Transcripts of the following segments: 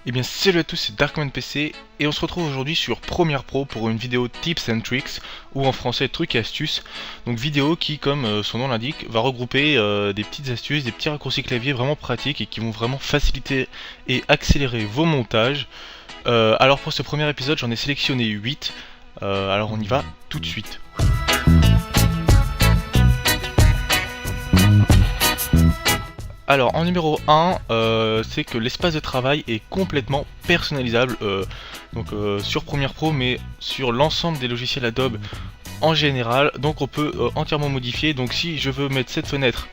Eh bien salut à tous, c'est Darkman PC et on se retrouve aujourd'hui sur Premiere Pro pour une vidéo Tips and Tricks ou en français trucs et astuces. Donc vidéo qui, comme son nom l'indique, va regrouper des petites astuces, des petits raccourcis clavier vraiment pratiques et qui vont vraiment faciliter et accélérer vos montages. Alors pour ce premier épisode j'en ai sélectionné 8, alors on y va tout de suite. Alors en numéro 1, c'est que l'espace de travail est complètement personnalisable sur Premiere Pro mais sur l'ensemble des logiciels Adobe en général. Donc on peut entièrement modifier. Donc si je veux mettre cette fenêtre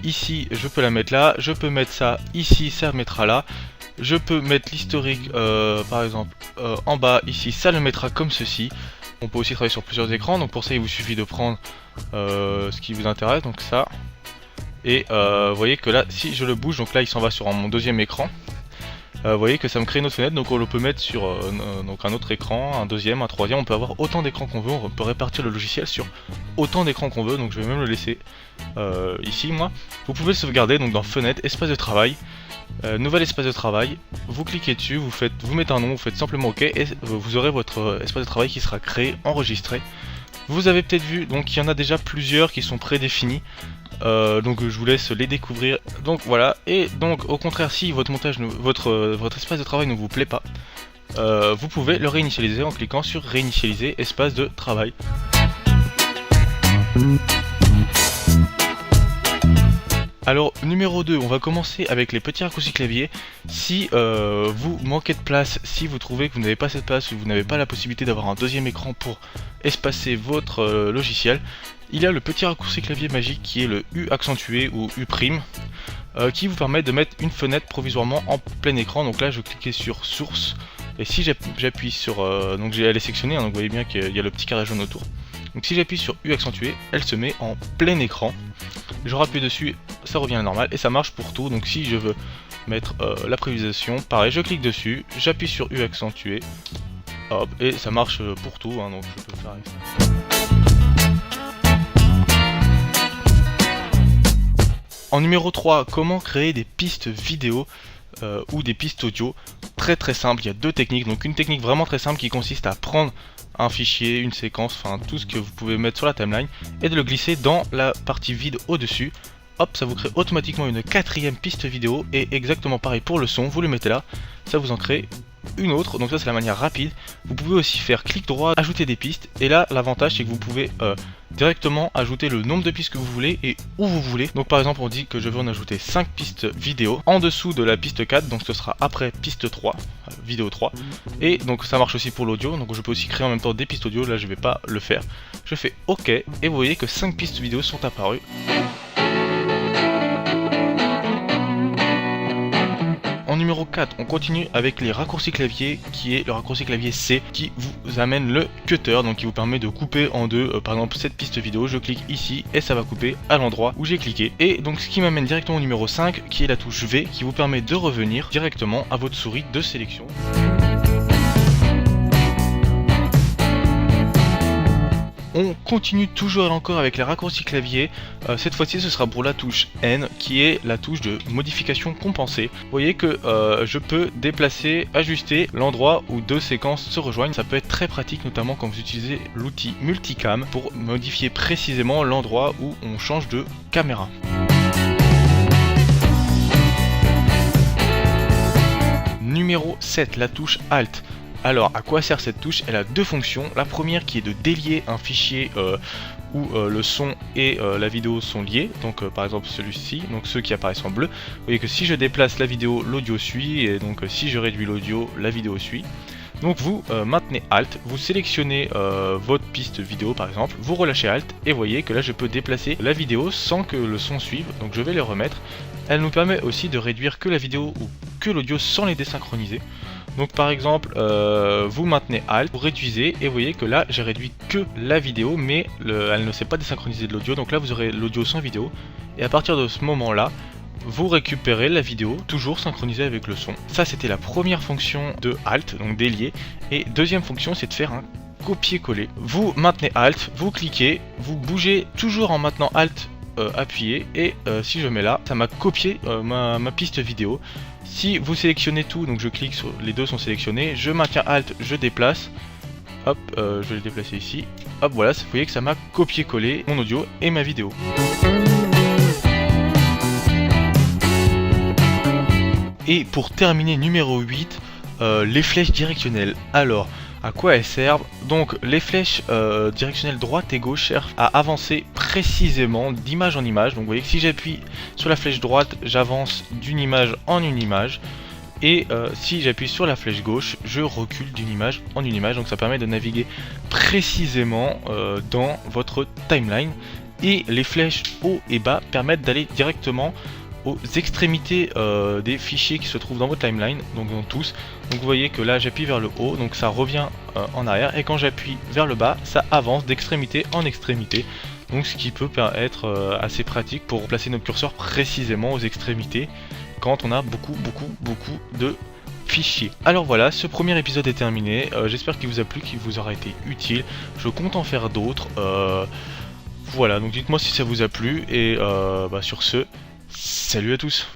ici, je peux la mettre là. Je peux mettre ça ici, ça mettra là. Je peux mettre l'historique par exemple en bas ici, ça le mettra comme ceci. On peut aussi travailler sur plusieurs écrans, donc pour ça il vous suffit de prendre ce qui vous intéresse, donc ça. Et vous voyez que là, si je le bouge, donc là il s'en va sur mon deuxième écran. Vous voyez que ça me crée une autre fenêtre, donc on le peut mettre sur donc un autre écran, un deuxième, un troisième. On peut avoir autant d'écrans qu'on veut, on peut répartir le logiciel sur autant d'écrans qu'on veut. Donc je vais même le laisser ici moi. Vous pouvez le sauvegarder donc dans fenêtre, espace de travail, nouvel espace de travail. Vous cliquez dessus, vous mettez un nom, vous faites simplement OK et vous aurez votre espace de travail qui sera créé, enregistré. Vous avez peut-être vu, donc il y en a déjà plusieurs qui sont prédéfinis. Donc je vous laisse les découvrir. Donc voilà, et donc au contraire, si votre montage, votre espace de travail ne vous plaît pas, vous pouvez le réinitialiser en cliquant sur réinitialiser espace de travail. Alors numéro 2, on va commencer avec les petits raccourcis clavier. Si vous manquez de place, si vous trouvez que vous n'avez pas cette place ou vous n'avez pas la possibilité d'avoir un deuxième écran pour espacer votre logiciel, il y a le petit raccourci clavier magique qui est le U accentué ou U', qui vous permet de mettre une fenêtre provisoirement en plein écran. Donc là je cliquais sur source et si j'appuie sur donc elle est sectionnée, hein, donc vous voyez bien qu'il y a le petit carré jaune autour. Donc si j'appuie sur U accentué, elle se met en plein écran. Je rappuie dessus, ça revient à la normale et ça marche pour tout. Donc si je veux mettre la prévisualisation, pareil, je clique dessus, j'appuie sur U accentué, hop, et ça marche pour tout, hein, donc je peux faire avec ça. En numéro 3, comment créer des pistes vidéo ou des pistes audio. Très simple, il y a deux techniques. Donc une technique vraiment très simple qui consiste à prendre un fichier, une séquence, enfin tout ce que vous pouvez mettre sur la timeline et de le glisser dans la partie vide au-dessus. Hop, ça vous crée automatiquement une quatrième piste vidéo et exactement pareil pour le son, vous le mettez là, ça vous en crée une autre, donc ça c'est la manière rapide. Vous pouvez aussi faire clic droit, ajouter des pistes, et là l'avantage c'est que vous pouvez directement ajouter le nombre de pistes que vous voulez et où vous voulez. Donc par exemple on dit que je veux en ajouter 5 pistes vidéo en dessous de la piste 4, donc ce sera après piste 3, vidéo 3, et donc ça marche aussi pour l'audio, donc je peux aussi créer en même temps des pistes audio. Là je vais pas le faire, je fais OK et vous voyez que 5 pistes vidéo sont apparues. En numéro 4, on continue avec les raccourcis clavier, qui est le raccourci clavier C, qui vous amène le cutter, donc qui vous permet de couper en deux, par exemple cette piste vidéo, je clique ici et ça va couper à l'endroit où j'ai cliqué. Et donc ce qui m'amène directement au numéro 5, qui est la touche V, qui vous permet de revenir directement à votre souris de sélection. On continue toujours et encore avec les raccourcis clavier. Cette fois-ci ce sera pour la touche N qui est la touche de modification compensée. Vous voyez que je peux déplacer, ajuster l'endroit où deux séquences se rejoignent. Ça peut être très pratique notamment quand vous utilisez l'outil multicam pour modifier précisément l'endroit où on change de caméra. Numéro 7, la touche Alt. Alors à quoi sert cette touche? Elle a deux fonctions. La première qui est de délier un fichier où le son et la vidéo sont liés, donc par exemple celui-ci, donc ceux qui apparaissent en bleu. Vous voyez que si je déplace la vidéo, l'audio suit, et donc si je réduis l'audio, la vidéo suit. Donc vous maintenez Alt, vous sélectionnez votre piste vidéo par exemple, vous relâchez Alt et vous voyez que là je peux déplacer la vidéo sans que le son suive, donc je vais les remettre. Elle nous permet aussi de réduire que la vidéo ou que l'audio sans les désynchroniser. Donc par exemple, vous maintenez Alt, vous réduisez et vous voyez que là j'ai réduit que la vidéo mais elle ne s'est pas désynchronisée de l'audio, donc là vous aurez l'audio sans vidéo et à partir de ce moment là, vous récupérez la vidéo toujours synchronisée avec le son. Ça c'était la première fonction de Alt, donc délier, et deuxième fonction c'est de faire un copier-coller. Vous maintenez Alt, vous cliquez, vous bougez toujours en maintenant Alt appuyé et si je mets là, ça m'a copié ma piste vidéo. Si vous sélectionnez tout, donc je clique sur les deux sont sélectionnés, je maintiens Alt, je déplace. Hop, je vais le déplacer ici. Hop, voilà, vous voyez que ça m'a copié-collé mon audio et ma vidéo. Et pour terminer, numéro 8, les flèches directionnelles. Alors, à quoi elles servent? Donc, les flèches directionnelles droite et gauche servent à avancer précisément d'image en image. Donc, vous voyez que si j'appuie sur la flèche droite, j'avance d'une image en une image. Et si j'appuie sur la flèche gauche, je recule d'une image en une image. Donc ça permet de naviguer précisément dans votre timeline. Et les flèches haut et bas permettent d'aller directement aux extrémités des fichiers qui se trouvent dans votre timeline, donc dans tous. Donc vous voyez que là j'appuie vers le haut, donc ça revient en arrière. Et quand j'appuie vers le bas, ça avance d'extrémité en extrémité. Donc ce qui peut être assez pratique pour placer notre curseur précisément aux extrémités quand on a beaucoup de fichiers. Alors voilà, ce premier épisode est terminé, j'espère qu'il vous a plu, qu'il vous aura été utile, je compte en faire d'autres, voilà, donc dites-moi si ça vous a plu, et sur ce, salut à tous.